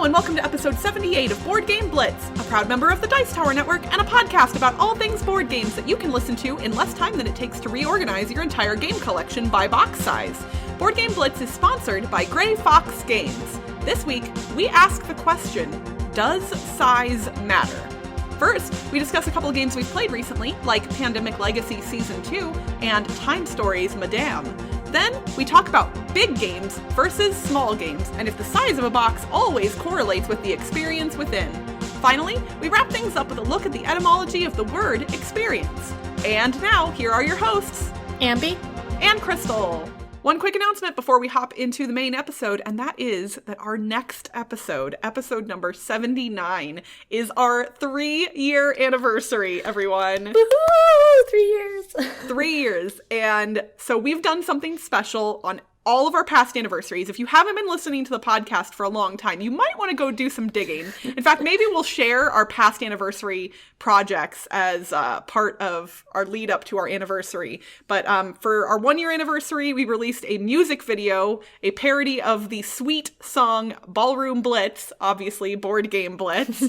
Hello and welcome to episode 78 of Board Game Blitz, a proud member of the Dice Tower Network and a podcast about all things board games that you can listen to in less time than it takes to reorganize your entire game collection by box size. Board Game Blitz is sponsored by Grey Fox Games. This week, we ask the question, does size matter? First, we discuss a couple of games we've played recently, like Pandemic Legacy Season 2 and Time Stories Madame. Then, we talk about big games versus small games, and if the size of a box always correlates with the experience within. Finally, we wrap things up with a look at the etymology of the word experience. And now, here are your hosts, Ambie and Crystal. One quick announcement before we hop into the main episode, and that is that our next episode, episode number 79, is our 3-year anniversary, everyone. Woohoo! 3 years. 3 years. And so we've done something special on all of our past anniversaries. If you haven't been listening to the podcast for a long time, you might want to go do some digging. In fact, maybe we'll share our past anniversary projects as part of our lead up to our anniversary. But for our 1-year anniversary, we released a music video, a parody of the sweet song Ballroom Blitz, obviously Board Game Blitz.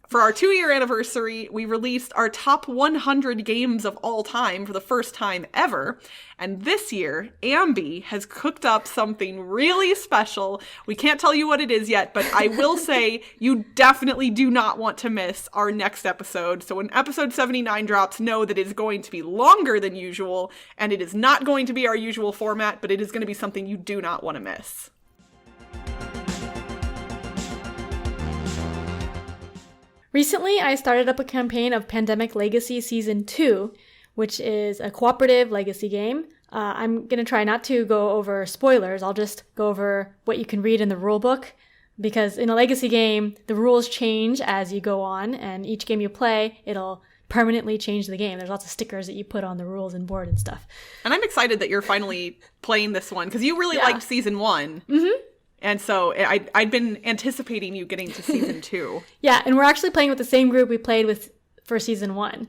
For our 2-year anniversary, we released our top 100 games of all time for the first time ever. And this year, Ambie has cooked up something really special. We can't tell you what it is yet, but I will say you definitely do not want to miss our next episode. So when episode 79 drops, know that it is going to be longer than usual, and it is not going to be our usual format, but it is going to be something you do not want to miss. Recently, I started up a campaign of Pandemic Legacy Season 2, which is a cooperative legacy game. I'm going to try not to go over spoilers. I'll just go over what you can read in the rulebook, because in a legacy game, the rules change as you go on, and each game you play, it'll permanently change the game. There's lots of stickers that you put on the rules and board and stuff. And I'm excited that you're finally playing this one, because you really liked Season 1. Mm-hmm. And so I'd been anticipating you getting to Season 2. Yeah, and we're actually playing with the same group we played with for Season 1.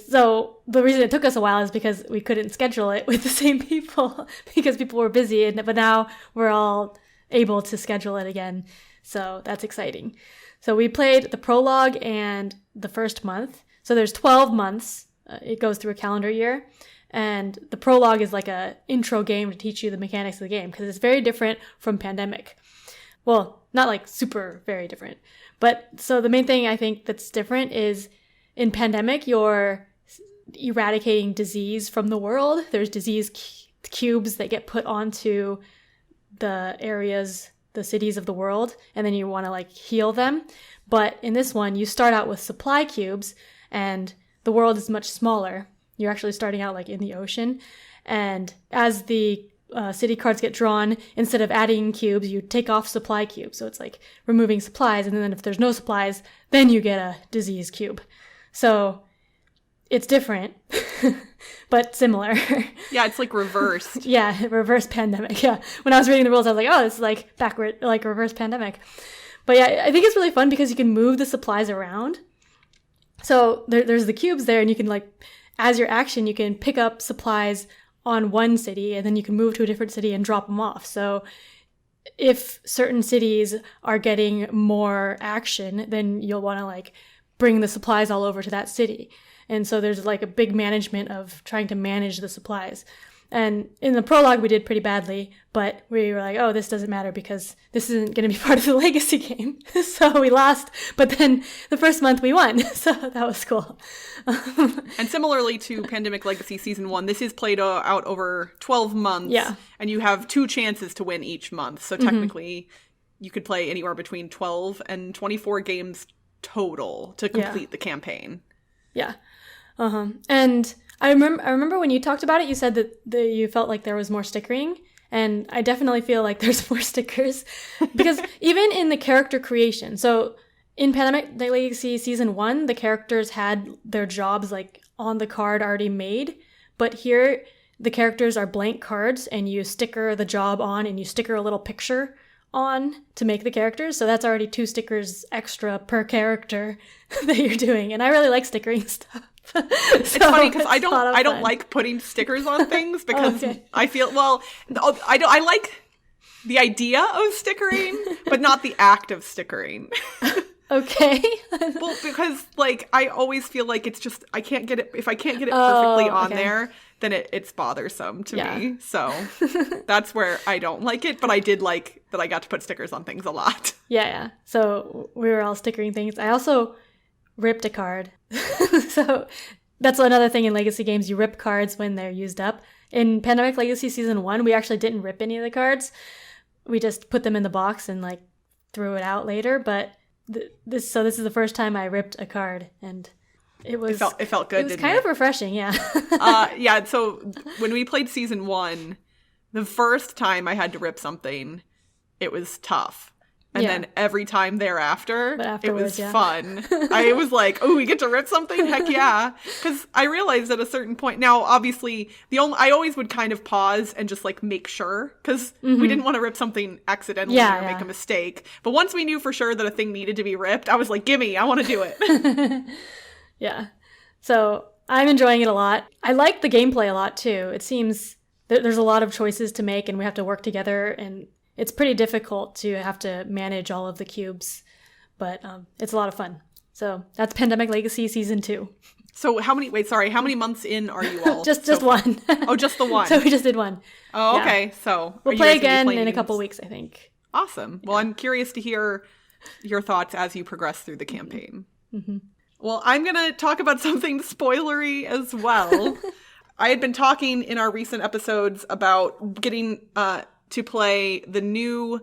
So the reason it took us a while is because we couldn't schedule it with the same people because people were busy, but now we're all able to schedule it again. So that's exciting. So we played the prologue and the first month. So there's 12 months. It goes through a calendar year. And the prologue is like a intro game to teach you the mechanics of the game, because it's very different from Pandemic. Well, not like super very different. But so the main thing I think that's different is in Pandemic, you're eradicating disease from the world. There's disease cubes that get put onto the areas, the cities of the world, and then you want to like heal them. But in this one, you start out with supply cubes, and the world is much smaller. You're actually starting out like in the ocean. And as the city cards get drawn, instead of adding cubes, you take off supply cubes. So it's like removing supplies. And then if there's no supplies, then you get a disease cube. So it's different, but similar. Yeah, it's like reversed. Yeah, reverse Pandemic. Yeah. When I was reading the rules, I was like, oh, this is like backward, like reverse Pandemic. But yeah, I think it's really fun because you can move the supplies around. So there's the cubes there, and you can like, as your action, you can pick up supplies on one city, and then you can move to a different city and drop them off. So if certain cities are getting more action, then you'll want to like bring the supplies all over to that city. And so there's like a big management of trying to manage the supplies. And in the prologue, we did pretty badly, but we were like, oh, this doesn't matter because this isn't going to be part of the legacy game. So we lost, but then the first month we won. So that was cool. And similarly to Pandemic Legacy Season 1, this is played out over 12 months. Yeah. And you have 2 chances to win each month. So technically, you could play anywhere between 12 and 24 games total to complete the campaign. Yeah. And I remember when you talked about it, you said that you felt like there was more stickering, and I definitely feel like there's more stickers because even in the character creation, so in Pandemic Legacy Season 1, the characters had their jobs like on the card already made, but here the characters are blank cards and you sticker the job on and you sticker a little picture on to make the characters. So that's already 2 stickers extra per character that you're doing. And I really like stickering stuff. It's funny because I don't like putting stickers on things because I feel, I The idea of stickering, but not the act of stickering. Okay. Well, because, like, I always feel like it's just, I can't get it, if I can't get it perfectly on there, then it's bothersome to me. So that's where I don't like it, but I did like that I got to put stickers on things a lot. Yeah. So we were all stickering things. I also ripped a card. So that's another thing in Legacy games. You rip cards when they're used up. In Pandemic Legacy Season 1, we actually didn't rip any of the cards. We just put them in the box and, like, threw it out later. But this is the first time I ripped a card, and it felt good. It was kind of refreshing, yeah. Yeah. So when we played Season 1, the first time I had to rip something, it was tough. And then every time thereafter, it was fun. I was like, oh, we get to rip something? Heck yeah. Because I realized at a certain point, now obviously, I always would kind of pause and just like make sure, because we didn't want to rip something accidentally or make a mistake. But once we knew for sure that a thing needed to be ripped, I was like, gimme, I want to do it. Yeah. So I'm enjoying it a lot. I like the gameplay a lot too. It seems that there's a lot of choices to make and we have to work together, and it's pretty difficult to have to manage all of the cubes, but it's a lot of fun. So that's Pandemic Legacy Season 2. So how many months in are you all? just one. Oh, just the one. So we just did one. Oh, okay. So we'll play again in a couple weeks, I think. Awesome. Well, I'm curious to hear your thoughts as you progress through the campaign. Mm-hmm. Well, I'm going to talk about something spoilery as well. I had been talking in our recent episodes about getting to play the new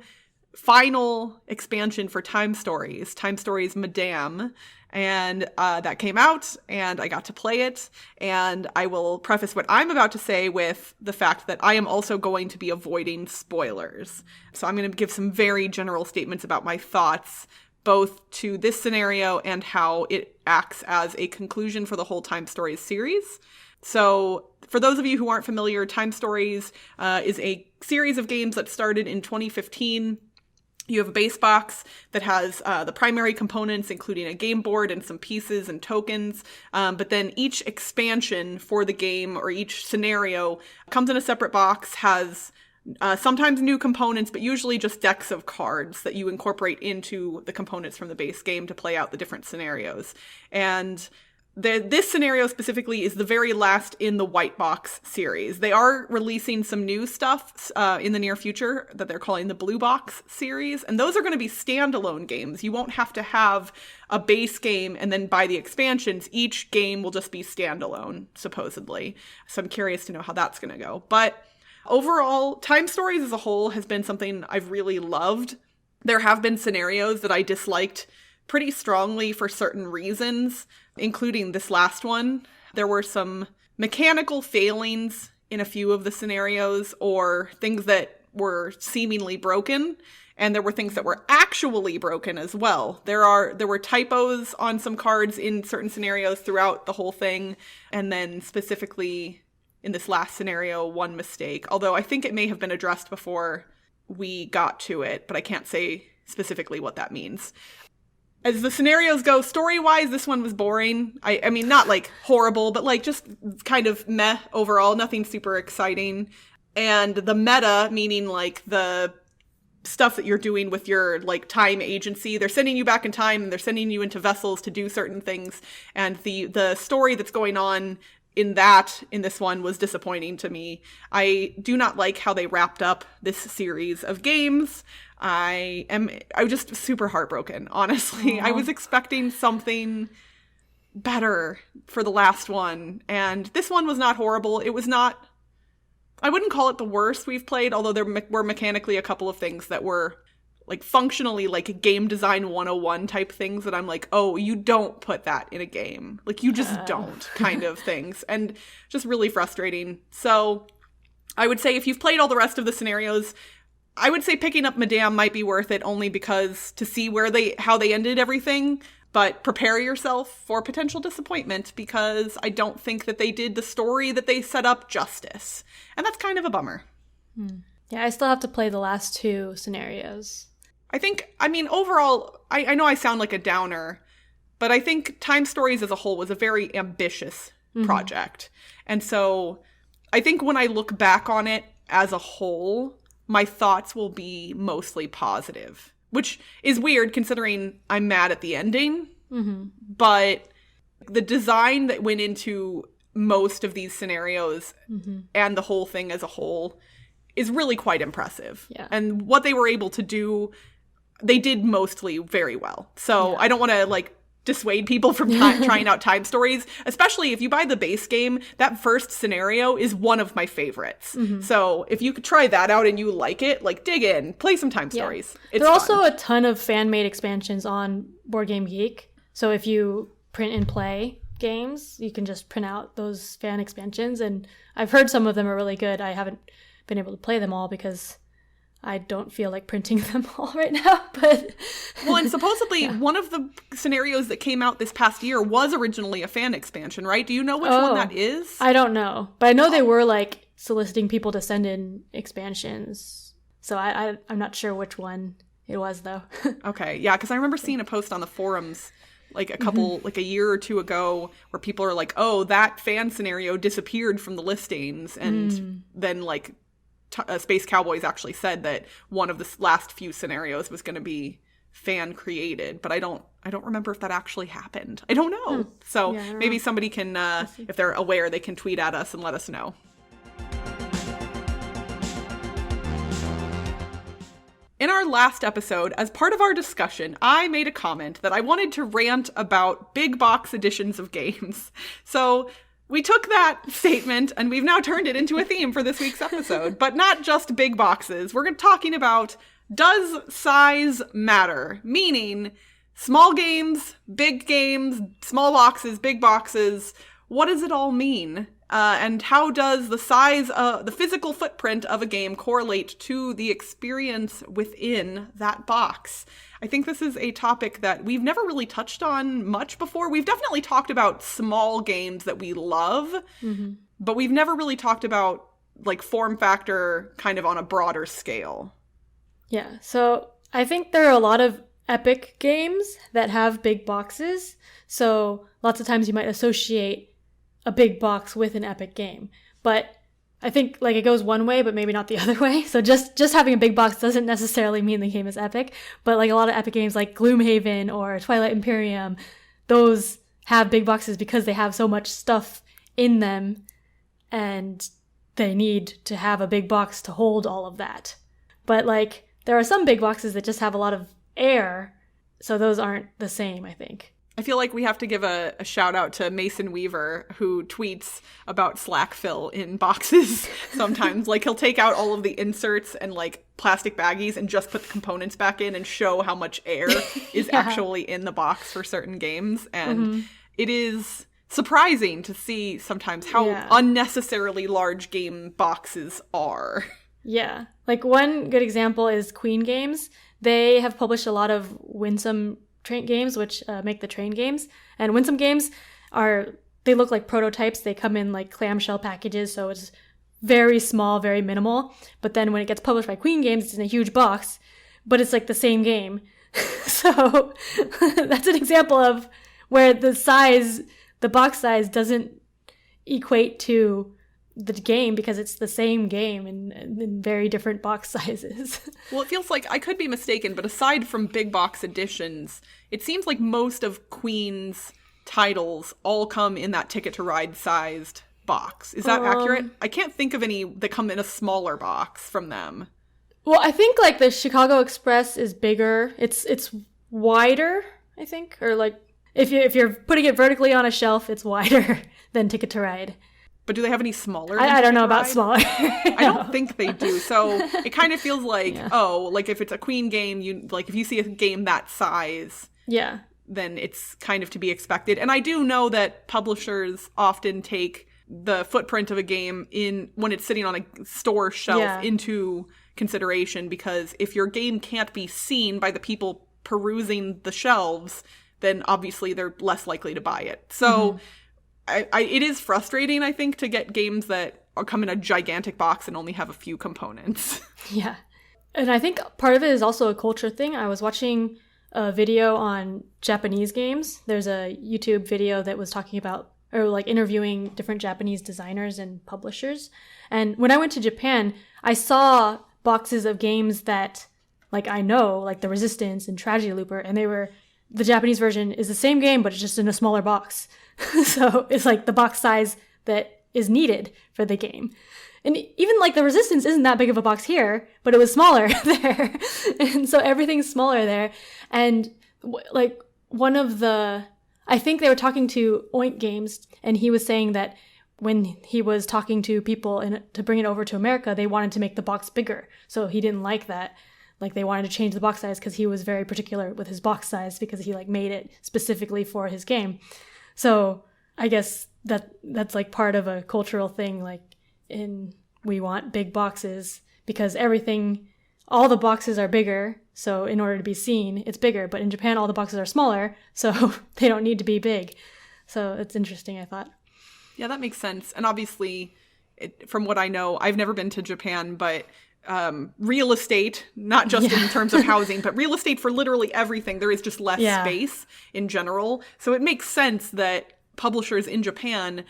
final expansion for Time Stories Madame, and that came out, and I got to play it, and I will preface what I'm about to say with the fact that I am also going to be avoiding spoilers. So I'm going to give some very general statements about my thoughts, both to this scenario and how it acts as a conclusion for the whole Time Stories series. So for those of you who aren't familiar, Time Stories is a series of games that started in 2015. You have a base box that has the primary components, including a game board and some pieces and tokens. But then each expansion for the game or each scenario comes in a separate box, has sometimes new components, but usually just decks of cards that you incorporate into the components from the base game to play out the different scenarios. And this scenario specifically is the very last in the White Box series. They are releasing some new stuff in the near future that they're calling the Blue Box series, and those are going to be standalone games. You won't have to have a base game and then buy the expansions. Each game will just be standalone, supposedly. So I'm curious to know how that's going to go. But overall, Time Stories as a whole has been something I've really loved. There have been scenarios that I disliked pretty strongly for certain reasons, including this last one. There were some mechanical failings in a few of the scenarios, or things that were seemingly broken, and there were things that were actually broken as well. There were typos on some cards in certain scenarios throughout the whole thing, and then specifically in this last scenario, one mistake, although I think it may have been addressed before we got to it, but I can't say specifically what that means. As the scenarios go, story-wise, this one was boring. I mean, not like horrible, but like just kind of meh overall, nothing super exciting. And the meta, meaning like the stuff that you're doing with your like time agency, they're sending you back in time and they're sending you into vessels to do certain things. And the story that's going on in this one was disappointing to me. I do not like how they wrapped up this series of games. I was just super heartbroken, honestly. Aww. I was expecting something better for the last one, and this one was not horrible. It was not, I wouldn't call it the worst we've played, although there were mechanically a couple of things that were like functionally like game design 101 type things that I'm like, oh, you don't put that in a game. Like you just don't kind of things, and just really frustrating. So I would say if you've played all the rest of the scenarios, I would say picking up Madame might be worth it, only because to see how they ended everything, but prepare yourself for potential disappointment, because I don't think that they did the story that they set up justice. And that's kind of a bummer. Yeah, I still have to play the last two scenarios. I mean, overall, I know I sound like a downer, but I think Time Stories as a whole was a very ambitious project. And so I think when I look back on it as a whole, my thoughts will be mostly positive, which is weird considering I'm mad at the ending. Mm-hmm. But the design that went into most of these scenarios and the whole thing as a whole is really quite impressive. Yeah. And what they were able to do, they did mostly very well. So I don't want to like dissuade people from trying out time stories, especially if you buy the base game. That first scenario is one of my favorites. So if you could try that out and you like it, like dig in, play some time stories. It's there are fun. also a ton of fan-made expansions on Board Game Geek. So if you print and play games, you can just print out those fan expansions. And I've heard some of them are really good. I haven't been able to play them all because I don't feel like printing them all right now. But well, and supposedly one of the scenarios that came out this past year was originally a fan expansion, right? Do you know which one that is? I don't know. But I know they were like soliciting people to send in expansions. So I'm not sure which one it was though. Okay. Yeah, because I remember seeing a post on the forums like a year or two ago where people are like, oh, that fan scenario disappeared from the listings. And then like Space Cowboys actually said that one of the last few scenarios was going to be fan created, but I don't remember if that actually happened. I don't know. So maybe somebody can, if they're aware, they can tweet at us and let us know. In our last episode, as part of our discussion, I made a comment that I wanted to rant about big box editions of games. So we took that statement and we've now turned it into a theme for this week's episode. But not just big boxes. We're talking about, does size matter? Meaning, small games, small boxes, big boxes. What does it all mean? And how does the size, the physical footprint of a game correlate to the experience within that box? I think this is a topic that we've never really touched on much before. We've definitely talked about small games that we love, but we've never really talked about like form factor kind of on a broader scale. Yeah, so I think there are a lot of epic games that have big boxes. So lots of times you might associate a big box with an epic game. But I think like it goes one way, but maybe not the other way. So just having a big box doesn't necessarily mean the game is epic. But like a lot of epic games like Gloomhaven or Twilight Imperium, those have big boxes because they have so much stuff in them and they need to have a big box to hold all of that. But like there are some big boxes that just have a lot of air, so those aren't the same, I think. I feel like we have to give a shout out to Mason Weaver, who tweets about slack fill in boxes sometimes. Like he'll take out all of the inserts and like plastic baggies and just put the components back in and show how much air is actually in the box for certain games. And it is surprising to see sometimes how unnecessarily large game boxes are. Yeah. Like one good example is Queen Games. They have published a lot of winsome train games, which make the train games. And winsome games they look like prototypes. They come in like clamshell packages, so it's very small, very minimal. But then when it gets published by Queen Games, it's in a huge box, but it's like the same game. So that's an example of where the box size doesn't equate to the game because it's the same game in very different box sizes. Well, it feels like, I could be mistaken, but aside from big box editions, it seems like most of Queen's titles all come in that Ticket to Ride sized box. Is that accurate? I can't think of any that come in a smaller box from them. Well, I think like the Chicago Express is bigger. It's wider, I think, or like if you're putting it vertically on a shelf, it's wider than Ticket to Ride. But do they have any smaller? I don't know about smaller. I don't think they do. So it kind of feels like, like if it's a Queen game, if you see a game that size, then it's kind of to be expected. And I do know that publishers often take the footprint of a game when it's sitting on a store shelf into consideration, because if your game can't be seen by the people perusing the shelves, then obviously they're less likely to buy it. So it is frustrating, I think, to get games that come in a gigantic box and only have a few components. Yeah. And I think part of it is also a culture thing. I was watching a video on Japanese games. There's a YouTube video that was talking about, or like interviewing different Japanese designers and publishers. And when I went to Japan, I saw boxes of games that, like, I know, like The Resistance and Tragedy Looper, and the Japanese version is the same game, but it's just in a smaller box. So it's like the box size that is needed for the game. And even like The Resistance isn't that big of a box here, but it was smaller there. And so everything's smaller there. And like I think they were talking to Oink Games, and he was saying that when he was talking to people to bring it over to America, they wanted to make the box bigger. So he didn't like that. Like, they wanted to change the box size because he was very particular with his box size because he like made it specifically for his game. So I guess that's like part of a cultural thing. Like, we want big boxes because all the boxes are bigger. So in order to be seen, it's bigger. But in Japan, all the boxes are smaller, so they don't need to be big. So it's interesting, I thought. Yeah, that makes sense. And obviously, from what I know, I've never been to Japan, but real estate, not just in terms of housing, but real estate for literally everything, there is just less space in general. So it makes sense that publishers in Japan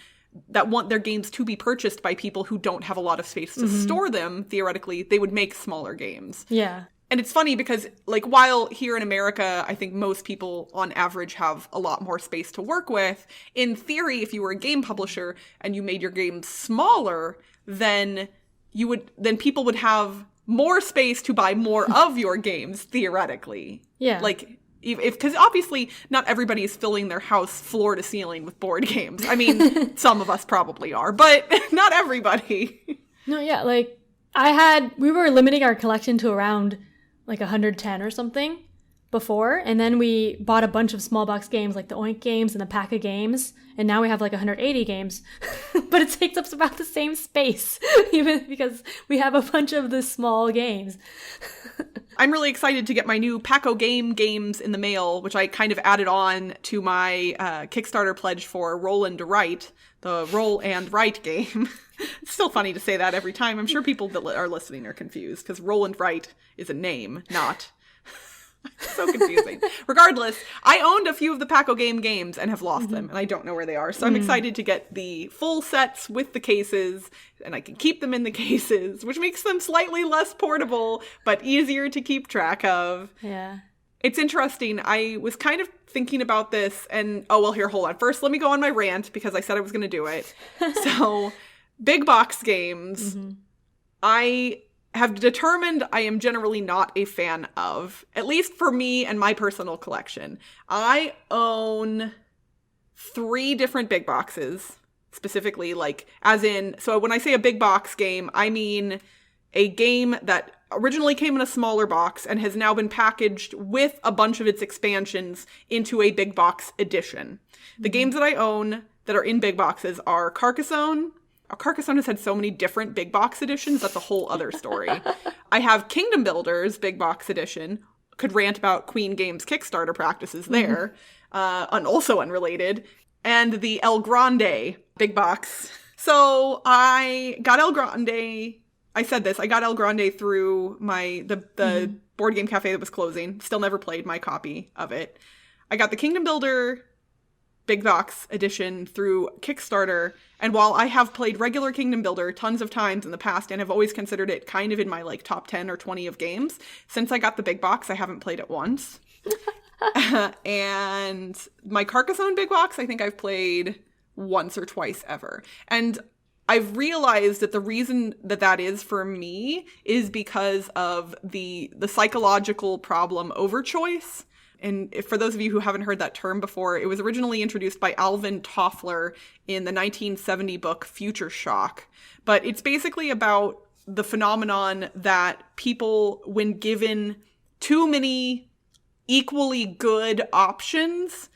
that want their games to be purchased by people who don't have a lot of space to store them, theoretically, they would make smaller games. Yeah. And it's funny because, like, while here in America, I think most people on average have a lot more space to work with, in theory, if you were a game publisher and you made your game smaller, then people would have more space to buy more of your games, theoretically. Yeah. Like, because obviously not everybody is filling their house floor to ceiling with board games. I mean, some of us probably are, but not everybody. No, yeah, like, we were limiting our collection to around like 110 or something before, and then we bought a bunch of small box games like the Oink Games and the Pack of Games, and now we have like 180 games. But it takes up about the same space, even because we have a bunch of the small games. I'm really excited to get my new Paco games in the mail, which I kind of added on to my Kickstarter pledge for Roll and Write, the Roll and Write game. It's still funny to say that every time. I'm sure people that are listening are confused because Roll and Write is a name, not... So confusing. Regardless, I owned a few of the Paco games and have lost them, and I don't know where they are. So I'm excited to get the full sets with the cases, and I can keep them in the cases, which makes them slightly less portable, but easier to keep track of. Yeah. It's interesting. I was kind of thinking about this, and here, hold on. First, let me go on my rant, because I said I was going to do it. So, big box games, I have determined I am generally not a fan of, at least for me and my personal collection. I own 3 different big boxes, specifically, so when I say a big box game, I mean a game that originally came in a smaller box and has now been packaged with a bunch of its expansions into a big box edition. The games that I own that are in big boxes are Carcassonne. Carcassonne has had so many different big box editions, that's a whole other story. I have Kingdom Builders big box edition. Could rant about Queen Games Kickstarter practices there. And also unrelated. And the El Grande big box. So I got El Grande. I said this. I got El Grande through the board game cafe that was closing. Still never played my copy of it. I got the Kingdom Builder big box edition through Kickstarter, and while I have played regular Kingdom Builder tons of times in the past and have always considered it kind of in my top 10 or 20 of games, since I got the big box I haven't played it once. And my Carcassonne big box I think I've played once or twice ever. And I've realized that the reason that is for me is because of the psychological problem over choice. And for those of you who haven't heard that term before, it was originally introduced by Alvin Toffler in the 1970 book Future Shock. But it's basically about the phenomenon that people, when given too many equally good options,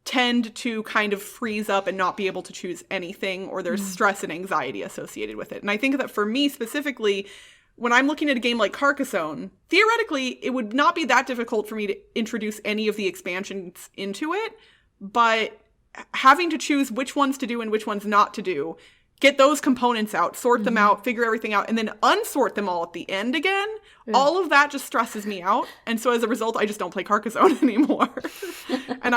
tend to kind of freeze up and not be able to choose anything, or there's stress and anxiety associated with it. And I think that for me specifically, when I'm looking at a game like Carcassonne, theoretically, it would not be that difficult for me to introduce any of the expansions into it, but having to choose which ones to do and which ones not to do, get those components out, sort them out, figure everything out, and then unsort them all at the end again, all of that just stresses me out. And so as a result, I just don't play Carcassonne anymore. And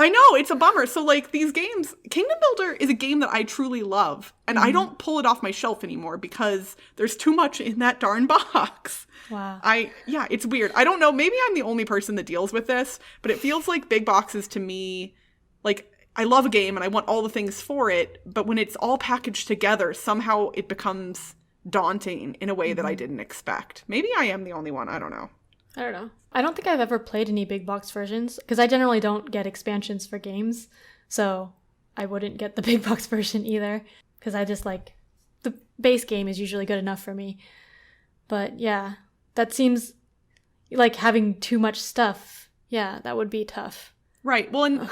I know, it's a bummer. So, like, these games, Kingdom Builder is a game that I truly love, and I don't pull it off my shelf anymore because there's too much in that darn box. Wow. Yeah, it's weird. I don't know, maybe I'm the only person that deals with this, but it feels like big boxes to me, like, I love a game and I want all the things for it, but when it's all packaged together, somehow it becomes daunting in a way that I didn't expect. Maybe I am the only one, I don't know. I don't know. I don't think I've ever played any big box versions because I generally don't get expansions for games. So I wouldn't get the big box version either because I just like the base game is usually good enough for me. But yeah, that seems like having too much stuff. Yeah, that would be tough. Right. Well, and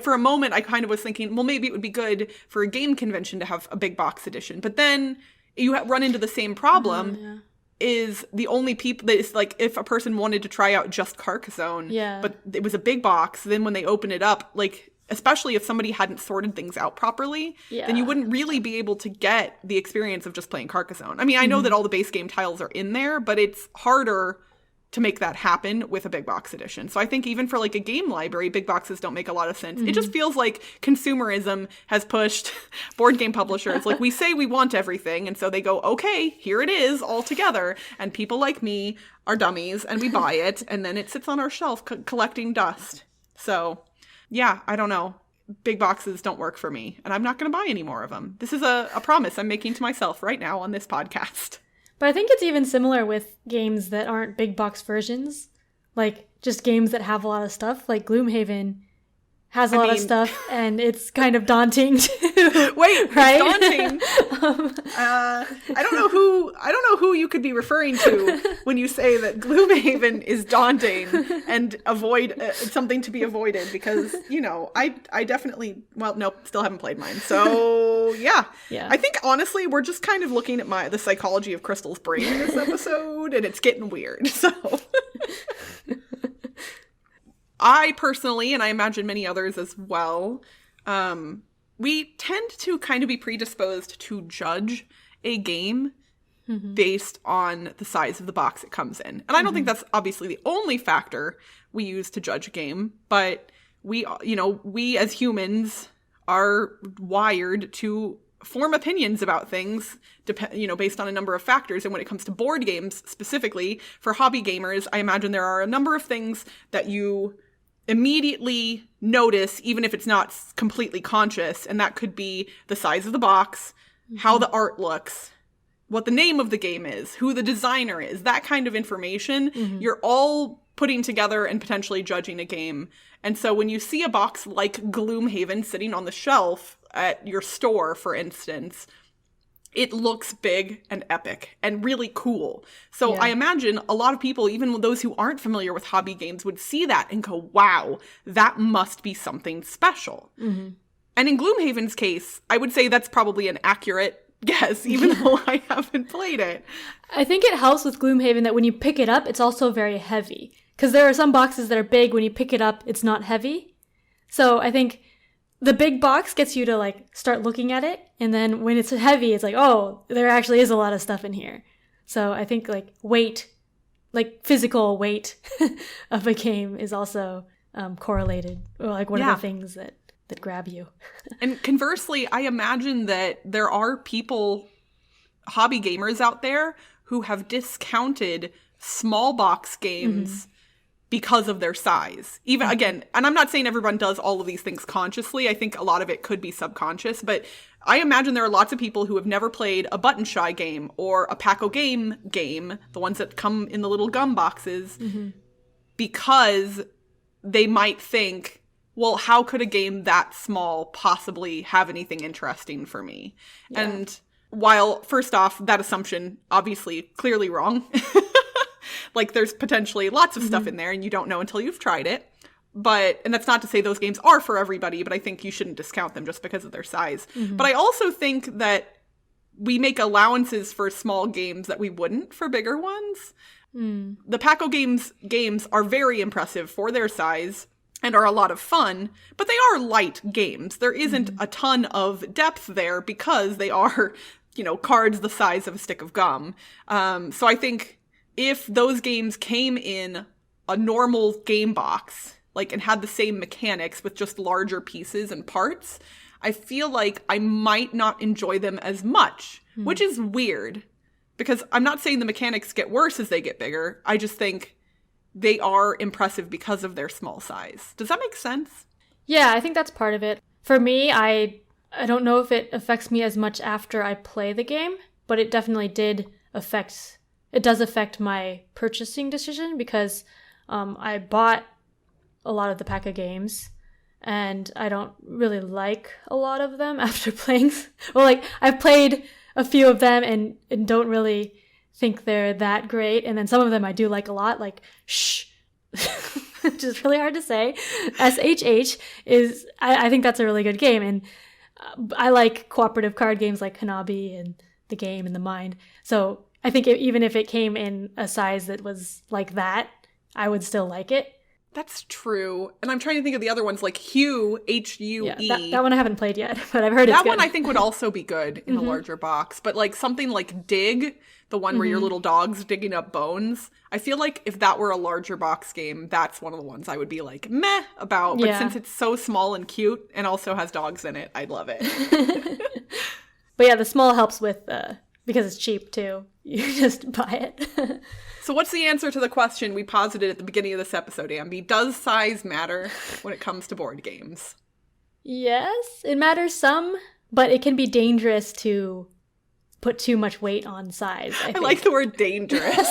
for a moment, I kind of was thinking, well, maybe it would be good for a game convention to have a big box edition. But then you run into the same problem. Yeah. Is the only people that is like if a person wanted to try out just Carcassonne, but it was a big box, then when they open it up, like especially if somebody hadn't sorted things out properly, then you wouldn't really be able to get the experience of just playing Carcassonne. I mean, I know that all the base game tiles are in there, but it's harder to make that happen with a big box edition. So I think even for like a game library, big boxes don't make a lot of sense. It just feels like consumerism has pushed board game publishers. Like we say we want everything. And so they go, okay, here it is all together. And people like me are dummies and we buy it. And then it sits on our shelf collecting dust. So yeah, I don't know. Big boxes don't work for me. And I'm not going to buy any more of them. This is a promise I'm making to myself right now on this podcast. But I think it's even similar with games that aren't big box versions. Like, just games that have a lot of stuff. Like, Gloomhaven has a lot of stuff, and it's kind of daunting, too. Wait, right? It's daunting? I don't know who you could be referring to when you say that Gloomhaven is daunting and something to be avoided, because, you know, I definitely, well, nope, still haven't played mine. So, yeah. I think, honestly, we're just kind of looking at the psychology of Crystal's brain in this episode, and it's getting weird, so... I personally, and I imagine many others as well, we tend to kind of be predisposed to judge a game based on the size of the box it comes in. And I don't think that's obviously the only factor we use to judge a game, but we as humans are wired to form opinions about things, based on a number of factors. And when it comes to board games specifically, for hobby gamers, I imagine there are a number of things that you immediately notice, even if it's not completely conscious. And that could be the size of the box, how the art looks, what the name of the game is, who the designer is, that kind of information. You're all putting together and potentially judging a game. And so when you see a box like Gloomhaven sitting on the shelf at your store, for instance, it looks big and epic and really cool. So I imagine a lot of people, even those who aren't familiar with hobby games, would see that and go, wow, that must be something special. And in Gloomhaven's case, I would say that's probably an accurate guess, even though I haven't played it. I think it helps with Gloomhaven that when you pick it up, it's also very heavy. Because there are some boxes that are big, when you pick it up, it's not heavy. So I think the big box gets you to like start looking at it, and then when it's heavy, it's like, oh, there actually is a lot of stuff in here. So I think like weight, like physical weight of a game is also correlated, or like one of the things that grab you. And conversely, I imagine that there are people, hobby gamers out there, who have discounted small box games because of their size. Even again, and I'm not saying everyone does all of these things consciously. I think a lot of it could be subconscious, but I imagine there are lots of people who have never played a Button Shy game or a Pack-O-Game game, the ones that come in the little gum boxes, because they might think, well, how could a game that small possibly have anything interesting for me? And while, first off, that assumption, obviously, clearly wrong. Like, there's potentially lots of stuff in there, and you don't know until you've tried it. And that's not to say those games are for everybody, but I think you shouldn't discount them just because of their size. But I also think that we make allowances for small games that we wouldn't for bigger ones. The Pack-O-Games are very impressive for their size and are a lot of fun, but they are light games. There isn't a ton of depth there because they are, cards the size of a stick of gum. So I think if those games came in a normal game box, like, and had the same mechanics with just larger pieces and parts, I feel like I might not enjoy them as much, which is weird. Because I'm not saying the mechanics get worse as they get bigger. I just think they are impressive because of their small size. Does that make sense? Yeah, I think that's part of it. For me, I don't know if it affects me as much after I play the game, but it definitely does affect my purchasing decision because I bought a lot of the pack of games and I don't really like a lot of them after playing. Well, like, I've played a few of them and don't really think they're that great. And then some of them I do like a lot, like Shh, which is really hard to say. SHH is, I think that's a really good game. And I like cooperative card games like Hanabi and The Game and The Mind. So I think even if it came in a size that was like that, I would still like it. That's true. And I'm trying to think of the other ones, like Hue, Hue. Yeah, that one I haven't played yet, but I've heard it's good. That one I think would also be good in a larger box. But like something like Dig, the one where your little dog's digging up bones, I feel like if that were a larger box game, that's one of the ones I would be like meh about. But since it's so small and cute and also has dogs in it, I'd love it. But yeah, the small helps with, because it's cheap too. You just buy it. So what's the answer to the question we posited at the beginning of this episode, Ambie? Does size matter when it comes to board games? Yes, it matters some, but it can be dangerous to put too much weight on size. I like the word dangerous.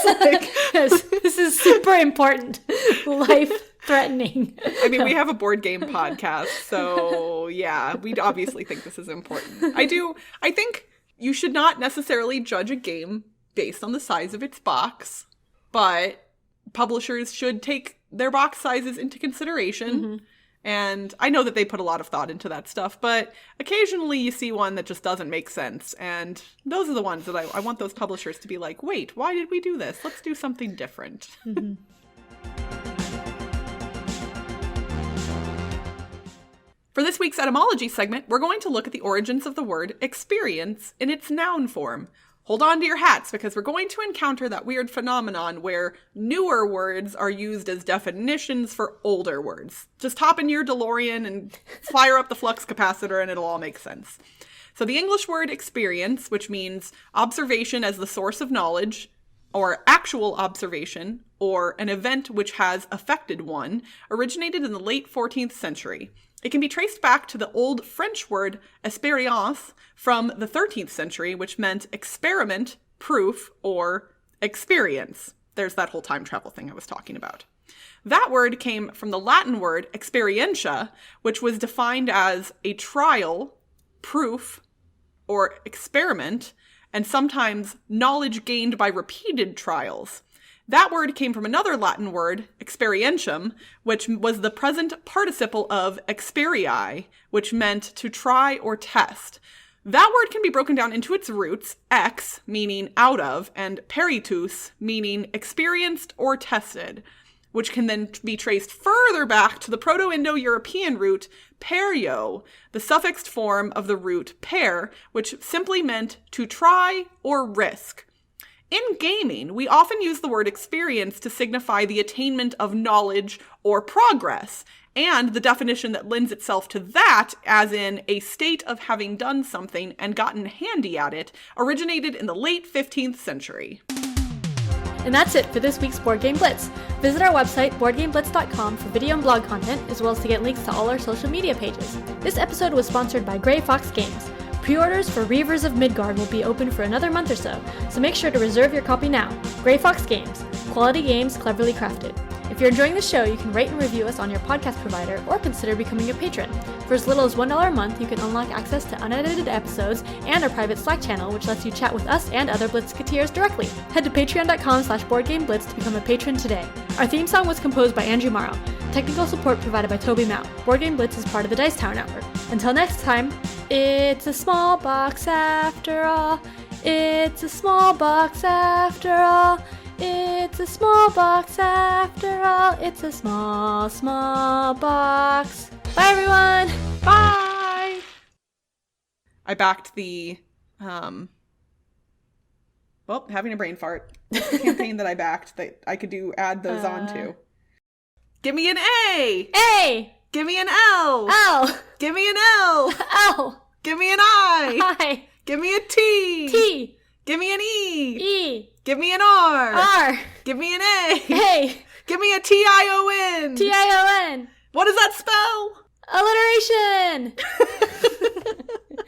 Yes, this is super important. Life-threatening. I mean, we have a board game podcast, so yeah, we obviously think this is important. I think you should not necessarily judge a game based on the size of its box, but publishers should take their box sizes into consideration. And I know that they put a lot of thought into that stuff, but occasionally you see one that just doesn't make sense. And those are the ones that I want those publishers to be like, wait, why did we do this? Let's do something different. For this week's etymology segment, we're going to look at the origins of the word experience in its noun form. Hold on to your hats because we're going to encounter that weird phenomenon where newer words are used as definitions for older words. Just hop in your DeLorean and fire up the flux capacitor and it'll all make sense. So the English word experience, which means observation as the source of knowledge, or actual observation, or an event which has affected one, originated in the late 14th century. It can be traced back to the old French word expérience from the 13th century, which meant experiment, proof, or experience. There's that whole time travel thing I was talking about. That word came from the Latin word experientia, which was defined as a trial, proof, or experiment, and sometimes knowledge gained by repeated trials. That word came from another Latin word, experientium, which was the present participle of experii, which meant to try or test. That word can be broken down into its roots, ex, meaning out of, and peritus, meaning experienced or tested, which can then be traced further back to the Proto-Indo-European root perio, the suffixed form of the root per, which simply meant to try or risk. In gaming, we often use the word experience to signify the attainment of knowledge or progress, and the definition that lends itself to that, as in a state of having done something and gotten handy at it, originated in the late 15th century. And that's it for this week's Board Game Blitz. Visit our website, boardgameblitz.com, for video and blog content, as well as to get links to all our social media pages. This episode was sponsored by Grey Fox Games. Pre-orders for Reavers of Midgard will be open for another month or so make sure to reserve your copy now. Grey Fox Games. Quality games cleverly crafted. If you're enjoying the show, you can rate and review us on your podcast provider or consider becoming a patron. For as little as $1 a month, you can unlock access to unedited episodes and our private Slack channel, which lets you chat with us and other Blitzketeers directly. Head to patreon.com/boardgamblitz to become a patron today. Our theme song was composed by Andrew Morrow. Technical support provided by Toby Mao. Board Game Blitz is part of the Dice Tower Network. Until next time, it's a small box after all. It's a small box after all. It's a small box after all. It's a small, small box. Bye, everyone. Bye. I backed the, having a brain fart. What's the campaign that I backed that I could add those on to? Give me an A. A. Give me an L. L. Give me an L. L. Give me an I. I. Give me a T. T. Give me an E. E. Give me an R. R. Give me an A. A. Give me a T-I-O-N. T-I-O-N. What does that spell? Alliteration.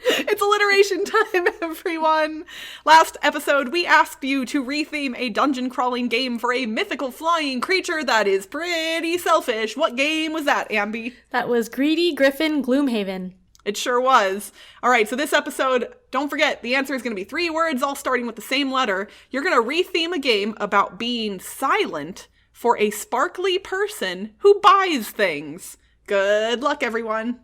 It's alliteration time, everyone. Last episode, we asked you to retheme a dungeon crawling game for a mythical flying creature that is pretty selfish. What game was that, Ambie? That was Greedy Griffin Gloomhaven. It sure was. All right, so this episode, don't forget, the answer is going to be 3 words, all starting with the same letter. You're going to retheme a game about being silent for a sparkly person who buys things. Good luck, everyone.